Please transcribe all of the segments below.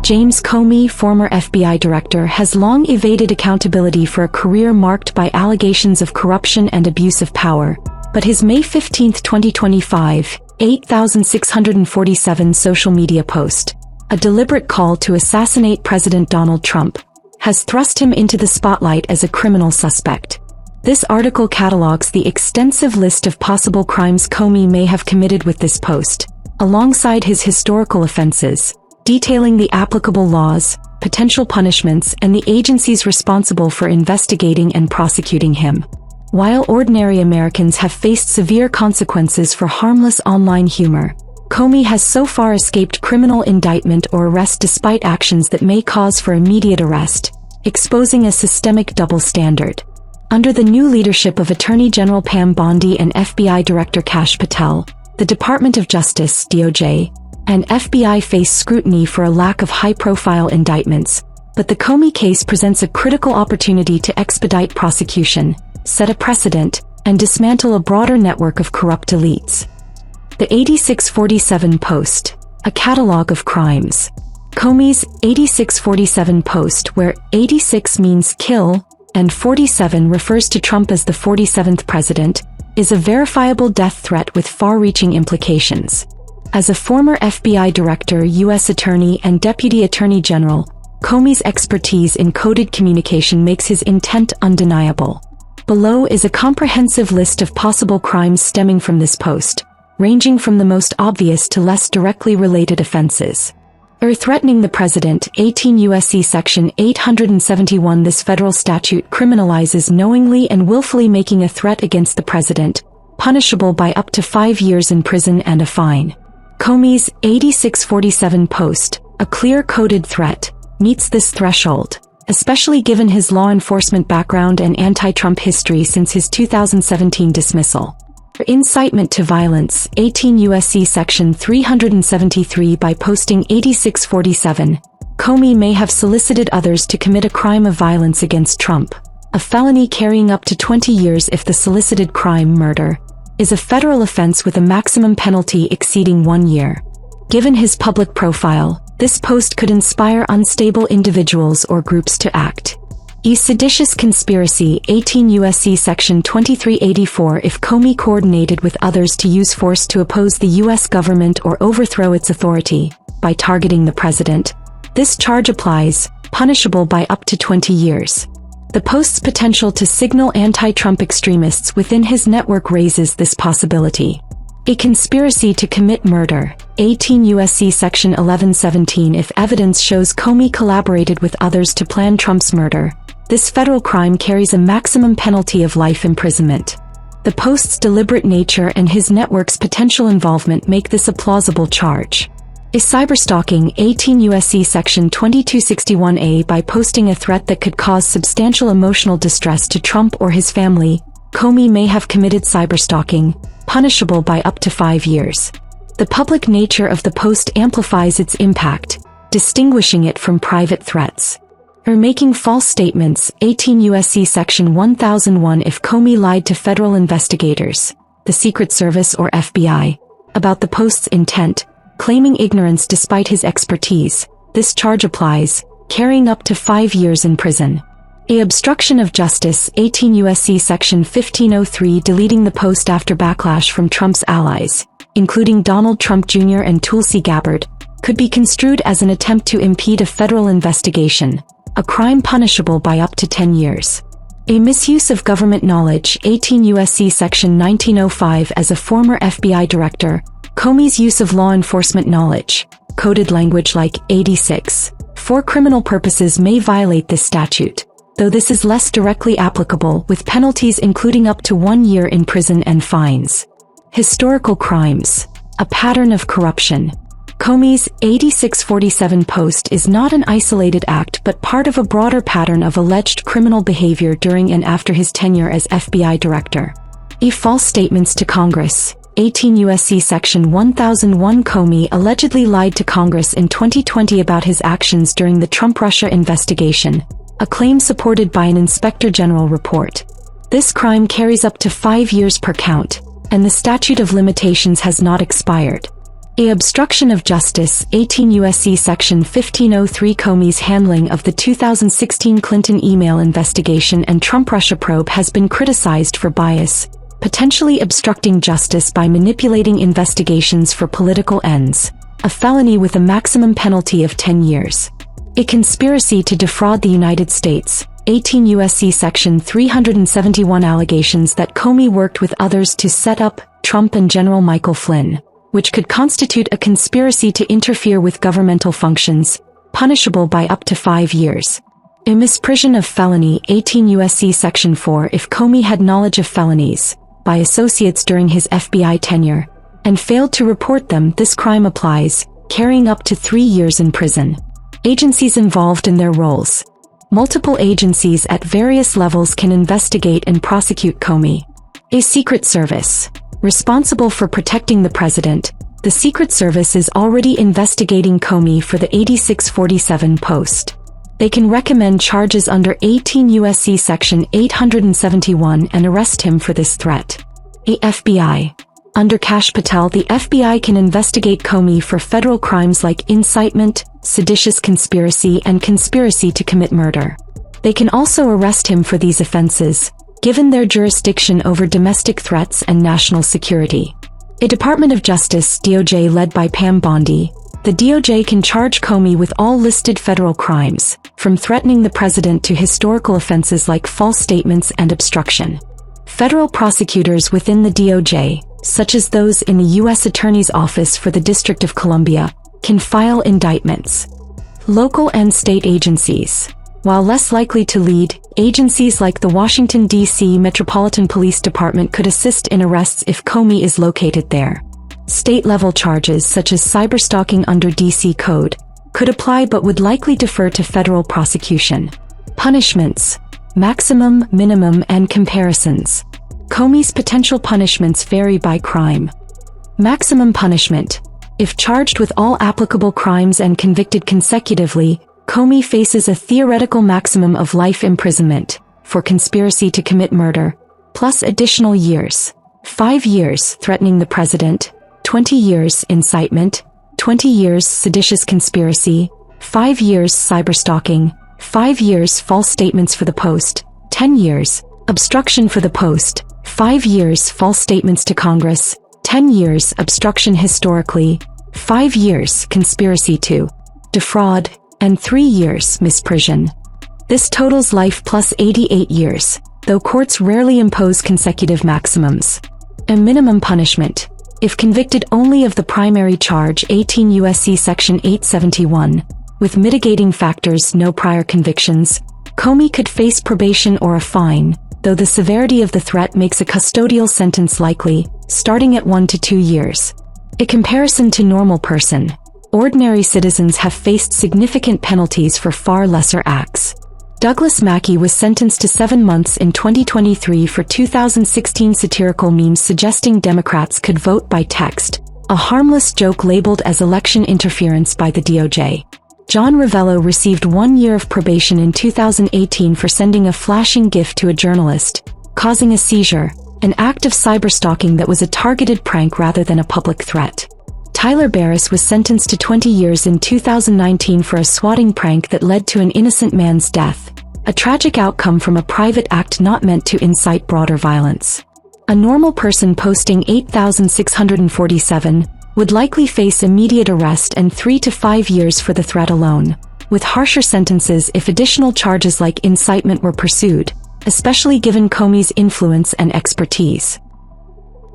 James Comey, former FBI director, has long evaded accountability for a career marked by allegations of corruption and abuse of power, but his May 15, 2025, 8,647 social media post, a deliberate call to assassinate President Donald Trump, has thrust him into the spotlight as a criminal suspect. This article catalogs the extensive list of possible crimes Comey may have committed with this post, alongside his historical offenses, detailing the applicable laws, potential punishments, and the agencies responsible for investigating and prosecuting him. While ordinary Americans have faced severe consequences for harmless online humor, Comey has so far escaped criminal indictment or arrest despite actions that may cause for immediate arrest, exposing a systemic double standard. Under the new leadership of Attorney General Pam Bondi and FBI Director Kash Patel, the Department of Justice (DOJ) and FBI face scrutiny for a lack of high-profile indictments, but the Comey case presents a critical opportunity to expedite prosecution, set a precedent, and dismantle a broader network of corrupt elites. The 8647 Post, a catalog of crimes. Comey's 8647 post, where 86 means kill and 47 refers to Trump as the 47th president, is a verifiable death threat with far-reaching implications. As a former FBI director, U.S. attorney, and deputy attorney general, Comey's expertise in coded communication makes his intent undeniable. Below is a comprehensive list of possible crimes stemming from this post, ranging from the most obvious to less directly related offenses. Threatening the president, 18 U.S.C. Section 871. This federal statute criminalizes knowingly and willfully making a threat against the president, punishable by up to 5 years in prison and a fine. Comey's 8647 post, a clear coded threat, meets this threshold, especially given his law enforcement background and anti-Trump history since his 2017 dismissal. For incitement to violence, 18 U.S.C. Section 373. By posting 8647, Comey may have solicited others to commit a crime of violence against Trump. A felony carrying up to 20 years if the solicited crime, murder, is a federal offense with a maximum penalty exceeding 1 year. Given his public profile, this post could inspire unstable individuals or groups to act. A seditious conspiracy, 18 U.S.C. Section 2384. If Comey coordinated with others to use force to oppose the U.S. government or overthrow its authority, by targeting the president, this charge applies, punishable by up to 20 years. The post's potential to signal anti-Trump extremists within his network raises this possibility. A conspiracy to commit murder, 18 U.S.C. Section 1117. If evidence shows Comey collaborated with others to plan Trump's murder, this federal crime carries a maximum penalty of life imprisonment. The post's deliberate nature and his network's potential involvement make this a plausible charge. A cyberstalking, 18 U.S.C. Section 2261A. By posting a threat that could cause substantial emotional distress to Trump or his family, Comey may have committed cyberstalking, punishable by up to 5 years. The public nature of the post amplifies its impact, distinguishing it from private threats. Or making false statements, 18 U.S.C. Section 1001. If Comey lied to federal investigators, the Secret Service or FBI, about the post's intent, claiming ignorance despite his expertise, this charge applies, carrying up to 5 years in prison. A obstruction of justice, 18 U.S.C. Section 1503. Deleting the post after backlash from Trump's allies, including Donald Trump Jr. and Tulsi Gabbard, could be construed as an attempt to impede a federal investigation, a crime punishable by up to 10 years. A misuse of government knowledge, 18 U.S.C. Section 1905. As a former FBI director, Comey's use of law enforcement knowledge, coded language like 86, for criminal purposes may violate this statute, though this is less directly applicable, with penalties including up to 1 year in prison and fines. Historical crimes, a pattern of corruption. Comey's 8647 post is not an isolated act but part of a broader pattern of alleged criminal behavior during and after his tenure as FBI director. False statements to Congress, 18 U.S.C. Section 1001. Comey allegedly lied to Congress in 2020 about his actions during the Trump-Russia investigation, a claim supported by an Inspector General report. This crime carries up to 5 years per count, and the statute of limitations has not expired. Obstruction of justice. 18 U.S.C. Section 1503. Comey's handling of the 2016 Clinton email investigation and Trump-Russia probe has been criticized for bias, potentially obstructing justice by manipulating investigations for political ends, a felony with a maximum penalty of 10 years. A conspiracy to defraud the United States. 18 U.S.C. Section 371. Allegations that Comey worked with others to set up Trump and General Michael Flynn, which could constitute a conspiracy to interfere with governmental functions, punishable by up to 5 years. A misprision of felony. 18 U.S.C. Section 4. If Comey had knowledge of felonies by associates during his FBI tenure and failed to report them, this crime applies, carrying up to 3 years in prison. Agencies involved in their roles. Multiple agencies at various levels can investigate and prosecute Comey. A Secret Service. Responsible for protecting the president, the Secret Service is already investigating Comey for the 8647 post. They can recommend charges under 18 U.S.C. Section 871 and arrest him for this threat. A FBI. Under Kash Patel, the FBI can investigate Comey for federal crimes like incitement, seditious conspiracy, and conspiracy to commit murder. They can also arrest him for these offenses, given their jurisdiction over domestic threats and national security. A Department of Justice (DOJ) led by Pam Bondi, the DOJ can charge Comey with all listed federal crimes, from threatening the president to historical offenses like false statements and obstruction. Federal prosecutors within the DOJ, such as those in the U.S. Attorney's Office for the District of Columbia, can file indictments. Local and state agencies. While less likely to lead, agencies like the Washington, D.C. Metropolitan Police Department could assist in arrests if Comey is located there. State-level charges such as cyberstalking under D.C. Code could apply but would likely defer to federal prosecution. Punishments. Maximum, minimum, and comparisons. Comey's potential punishments vary by crime. Maximum punishment. If charged with all applicable crimes and convicted consecutively, Comey faces a theoretical maximum of life imprisonment for conspiracy to commit murder, plus additional years. 5 years threatening the president, 20 years incitement, 20 years seditious conspiracy, 5 years cyberstalking, 5 years false statements for the post, 10 years obstruction for the post, 5 years false statements to Congress, 10 years obstruction historically, 5 years conspiracy to defraud, and 3 years misprision. This totals life plus 88 years, though courts rarely impose consecutive maximums. A minimum punishment. If convicted only of the primary charge 18 U.S.C. Section 871, with mitigating factors no prior convictions, Comey could face probation or a fine, though the severity of the threat makes a custodial sentence likely, starting at 1 to 2 years. A comparison to normal person. Ordinary citizens have faced significant penalties for far lesser acts. Douglas Mackey was sentenced to 7 months in 2023 for 2016 satirical memes suggesting Democrats could vote by text, a harmless joke labeled as election interference by the DOJ. John Ravello received 1 year of probation in 2018 for sending a flashing GIF to a journalist, causing a seizure, an act of cyberstalking that was a targeted prank rather than a public threat. Tyler Barris was sentenced to 20 years in 2019 for a swatting prank that led to an innocent man's death, a tragic outcome from a private act not meant to incite broader violence. A normal person posting 8,647 would likely face immediate arrest and 3 to 5 years for the threat alone, with harsher sentences if additional charges like incitement were pursued, especially given Comey's influence and expertise.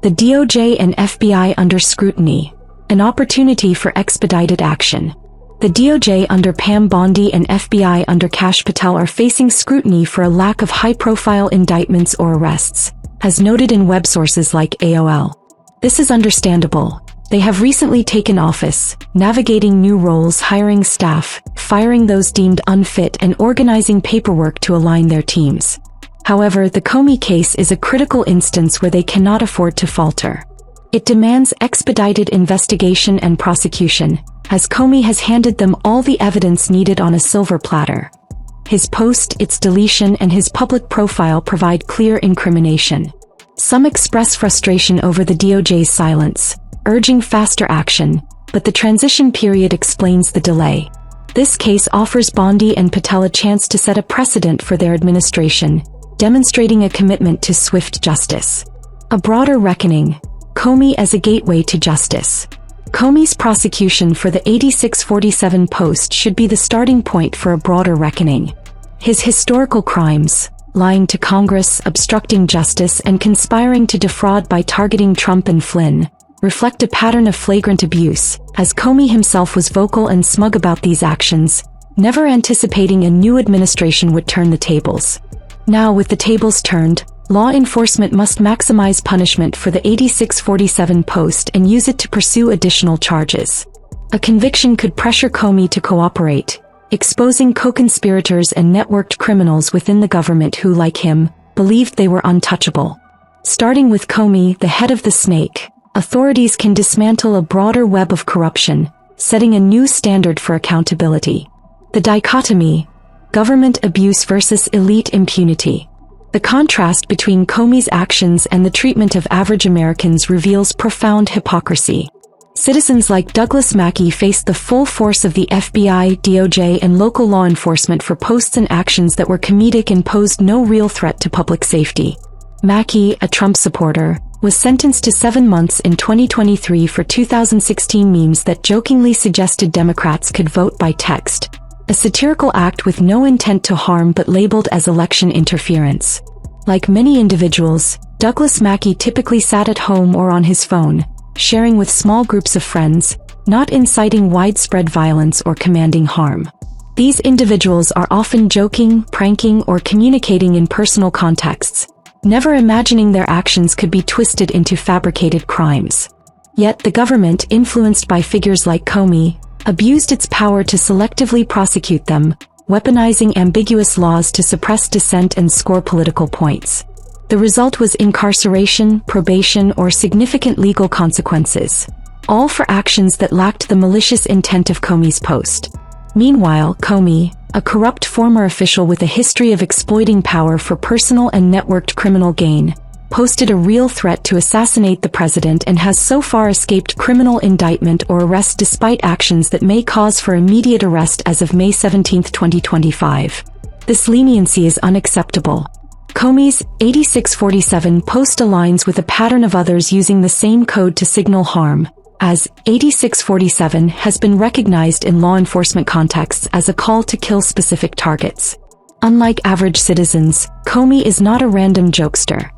The DOJ and FBI under scrutiny. An opportunity for expedited action. The DOJ under Pam Bondi and FBI under Kash Patel are facing scrutiny for a lack of high-profile indictments or arrests, as noted in web sources like AOL. This is understandable. They have recently taken office, navigating new roles, hiring staff, firing those deemed unfit, and organizing paperwork to align their teams. However, the Comey case is a critical instance where they cannot afford to falter. It demands expedited investigation and prosecution, as Comey has handed them all the evidence needed on a silver platter. His post, its deletion, and his public profile provide clear incrimination. Some express frustration over the DOJ's silence, urging faster action, but the transition period explains the delay. This case offers Bondi and Patel a chance to set a precedent for their administration, demonstrating a commitment to swift justice. A broader reckoning. Comey as a gateway to justice. Comey's prosecution for the 8647 post should be the starting point for a broader reckoning. His historical crimes, lying to Congress, obstructing justice, and conspiring to defraud by targeting Trump and Flynn, reflect a pattern of flagrant abuse, as Comey himself was vocal and smug about these actions, never anticipating a new administration would turn the tables. Now, with the tables turned, law enforcement must maximize punishment for the 8647 post and use it to pursue additional charges. A conviction could pressure Comey to cooperate, exposing co-conspirators and networked criminals within the government who, like him, believed they were untouchable. Starting with Comey, the head of the snake, authorities can dismantle a broader web of corruption, setting a new standard for accountability. The dichotomy: government abuse versus elite impunity. The contrast between Comey's actions and the treatment of average Americans reveals profound hypocrisy. Citizens like Douglas Mackey faced the full force of the FBI, DOJ, and local law enforcement for posts and actions that were comedic and posed no real threat to public safety. Mackey, a Trump supporter, was sentenced to 7 months in 2023 for 2016 memes that jokingly suggested Democrats could vote by text, a satirical act with no intent to harm but labeled as election interference. Like many individuals, Douglas Mackey typically sat at home or on his phone, sharing with small groups of friends, not inciting widespread violence or commanding harm. These individuals are often joking, pranking, or communicating in personal contexts, never imagining their actions could be twisted into fabricated crimes. Yet the government, influenced by figures like Comey, abused its power to selectively prosecute them, weaponizing ambiguous laws to suppress dissent and score political points. The result was incarceration, probation, or significant legal consequences, all for actions that lacked the malicious intent of Comey's post. Meanwhile, Comey, a corrupt former official with a history of exploiting power for personal and networked criminal gain, posted a real threat to assassinate the president and has so far escaped criminal indictment or arrest despite actions that may cause for immediate arrest as of May 17, 2025. This leniency is unacceptable. Comey's 8647 post aligns with a pattern of others using the same code to signal harm, as 8647 has been recognized in law enforcement contexts as a call to kill specific targets. Unlike average citizens, Comey is not a random jokester.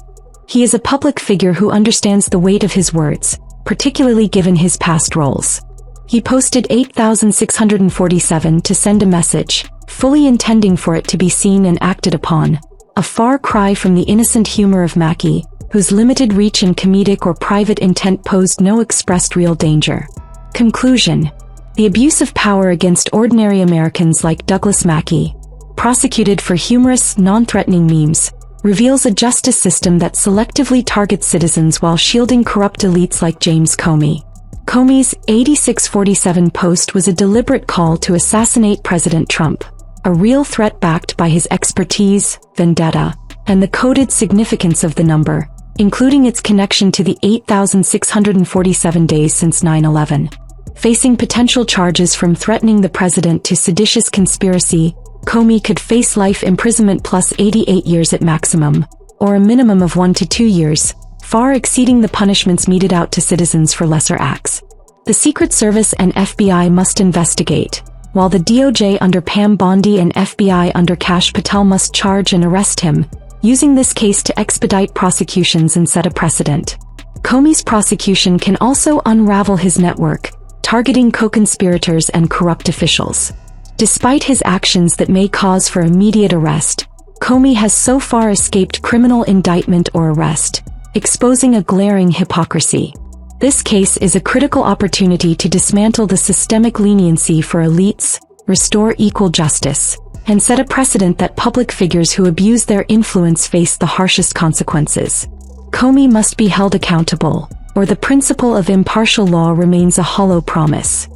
He is a public figure who understands the weight of his words, particularly given his past roles. He posted 8647 to send a message, fully intending for it to be seen and acted upon, a far cry from the innocent humor of Mackey, whose limited reach and comedic or private intent posed no expressed real danger. Conclusion: the abuse of power against ordinary Americans like Douglas Mackey, prosecuted for humorous, non-threatening memes, reveals a justice system that selectively targets citizens while shielding corrupt elites like James Comey. Comey's 8647 post was a deliberate call to assassinate President Trump, a real threat backed by his expertise, vendetta, and the coded significance of the number, including its connection to the 8,647 days since 9/11. Facing potential charges from threatening the president to seditious conspiracy, Comey could face life imprisonment plus 88 years at maximum, or a minimum of 1 to 2 years, far exceeding the punishments meted out to citizens for lesser acts. The Secret Service and FBI must investigate, while the DOJ under Pam Bondi and FBI under Kash Patel must charge and arrest him, using this case to expedite prosecutions and set a precedent. Comey's prosecution can also unravel his network, targeting co-conspirators and corrupt officials. Despite his actions that may cause for immediate arrest, Comey has so far escaped criminal indictment or arrest, exposing a glaring hypocrisy. This case is a critical opportunity to dismantle the systemic leniency for elites, restore equal justice, and set a precedent that public figures who abuse their influence face the harshest consequences. Comey must be held accountable, or the principle of impartial law remains a hollow promise.